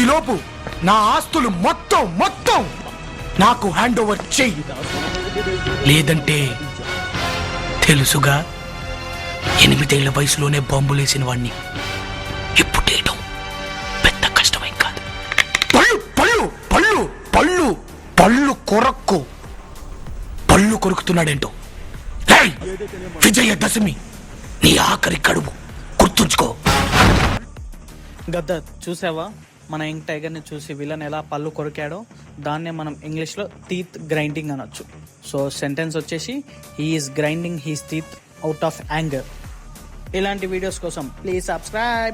ఈలోపు నా ఆస్తులు మొత్తం నాకు హ్యాండ్ ఓవర్ చెయ్యి. లేదంటే తెలుసుగా 8 ఏళ్ల వయసులోనే బాంబులేసిన వాణ్ణి ఇప్పుడేయటం పెద్ద కష్టమేం కాదు. పళ్ళు పళ్ళు పళ్ళు పళ్ళు పళ్ళు కొరక్కు. పళ్ళు కొరుకుతున్నాడేంటో. విజయదశమి నీ ఆఖరి కడుపు, గుర్తుంచుకో. గద్ద చూసావా, మన యంగ్ టైగర్ని చూసి విలన్ ఎలా పళ్ళు కొరికాడో దాన్నే మనం ఇంగ్లీష్లో టీత్ గ్రైండింగ్ అనొచ్చు. సో సెంటెన్స్ వచ్చేసి he is grinding he's teeth out of anger. ఇలాంటి వీడియోస్ కోసం ప్లీజ్ సబ్స్క్రైబ్.